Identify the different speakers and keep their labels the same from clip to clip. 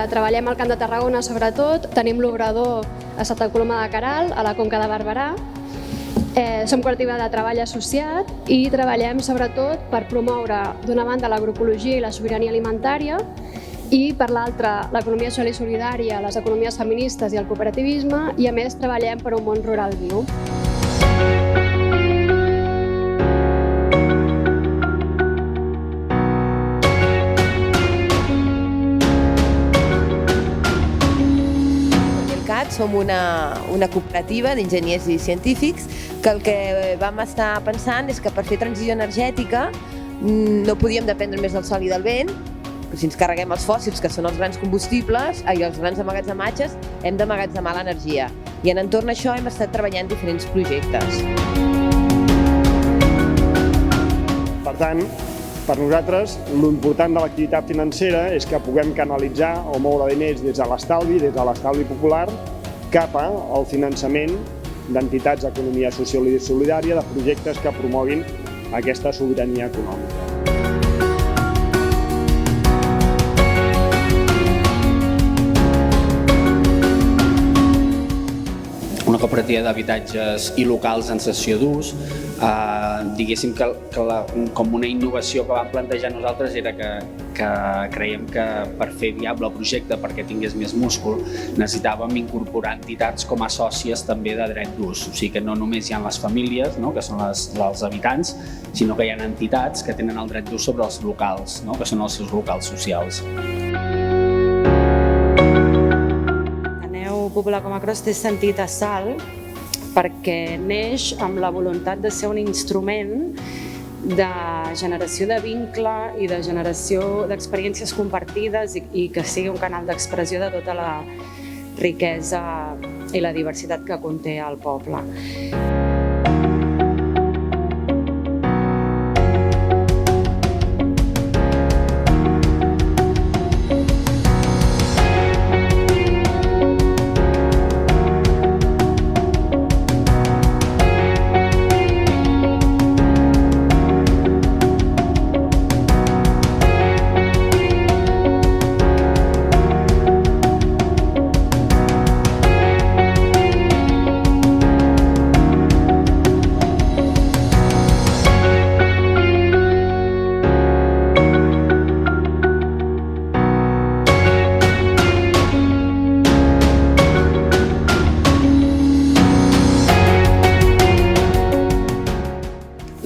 Speaker 1: treballem al Camp de Tarragona sobretot, tenim l'obrador a Santa Coloma de Queralt, a la Conca de Barberà. Som col·lectiva de treball associat i treballem sobretot per promoure d'una banda l'agroecologia i la sobirania alimentària i per l'altra l'economia social i solidària, les economies feministes i el cooperativisme, i a més treballem per un món rural viu.
Speaker 2: Som una cooperativa d'enginyers i científics que el que vam estar pensant és que per fer transició energètica no podíem dependre més del sol i del vent. Si ens carreguem els fòssils, que són els grans combustibles, i els grans emmagatzematges, hem d'emmagatzemar l'energia. I en entorn a això hem estat treballant diferents projectes.
Speaker 3: Per tant, per nosaltres, l'important de l'activitat financera és que puguem canalitzar o moure diners des de l'estalvi popular, cap al finançament d'entitats d'economia social i solidària, de projectes que promoguin aquesta sobirania econòmica.
Speaker 4: Una cooperativa d'habitatges i locals en cessió d'ús. Diguéssim que com una innovació que vam plantejar nosaltres era que creiem que per fer viable el projecte, perquè tingués més múscul, necessitàvem incorporar entitats com a sòcies també de dret d'ús. O sigui que no només hi ha les famílies, que són els habitants, sinó que hi ha entitats que tenen el dret d'ús sobre els locals, que són els seus locals socials.
Speaker 5: Ateneu Popular com a Cros té sentit a Salt perquè neix amb la voluntat de ser un instrument de generació de vincle i de generació d'experiències compartides i que sigui un canal d'expressió de tota la riquesa i la diversitat que conté el poble.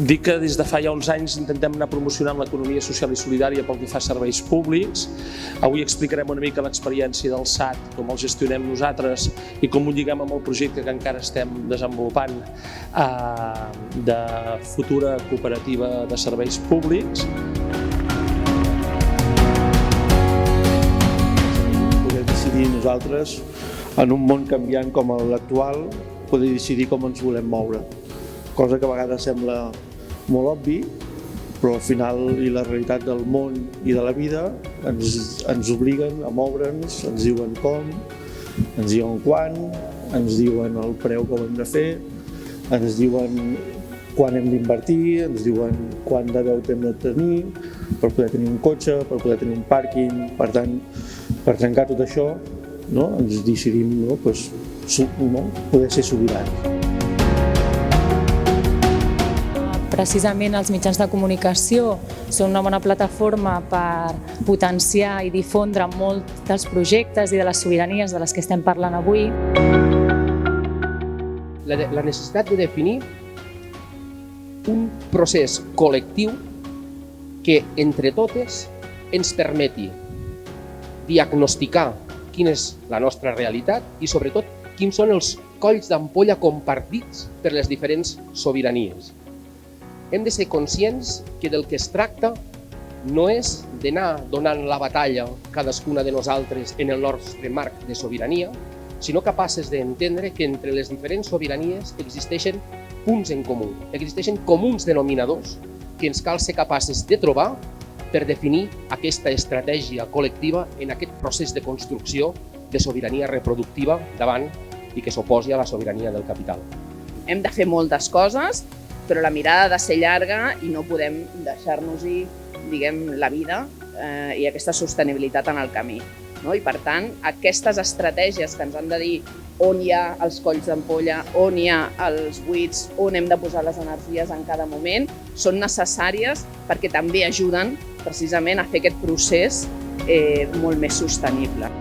Speaker 6: Dic que des de fa ja uns anys intentem anar promocionant l'economia social i solidària pel que fa a serveis públics. Avui explicarem una mica l'experiència del SAT, com el gestionem nosaltres i com ho lliguem amb el projecte que encara estem desenvolupant de futura cooperativa de serveis públics.
Speaker 7: Poder decidir nosaltres, en un món canviant com l'actual, poder decidir com ens volem moure. Cosa que a vegades sembla molt obvi, però al final i la realitat del món i de la vida ens obliguen a moure'ns, ens diuen com, ens diuen quan, ens diuen el preu que ho hem de fer, ens diuen quan hem d'invertir, ens diuen quant de deute hem de tenir per poder tenir un cotxe, per poder tenir un pàrquing. Per tant, per trencar tot això, ens decidim poder ser sobirans.
Speaker 8: Precisament els mitjans de comunicació són una bona plataforma per potenciar i difondre molt dels projectes i de les sobiranies de les que estem parlant avui.
Speaker 9: La necessitat de definir un procés col·lectiu que entre totes ens permeti diagnosticar quina és la nostra realitat i sobretot quins són els colls d'ampolla compartits per les diferents sobiranies. Hem de ser conscients que del que es tracta no és d'anar donant la batalla cadascuna de nosaltres en el nostre marc de sobirania, sinó capaces d'entendre que entre les diferents sobiranies existeixen punts en comú, existeixen comuns denominadors que ens cal ser capaces de trobar per definir aquesta estratègia col·lectiva en aquest procés de construcció de sobirania reproductiva davant i que s'oposi a la sobirania del capital.
Speaker 10: Hem de fer moltes coses, però la mirada ha de ser llarga i no podem deixar-nos-hi, la vida i aquesta sostenibilitat en el camí. no? I per tant, aquestes estratègies que ens han de dir on hi ha els colls d'ampolla, on hi ha els buits, on hem de posar les energies en cada moment, són necessàries perquè també ajuden precisament a fer aquest procés molt més sostenible.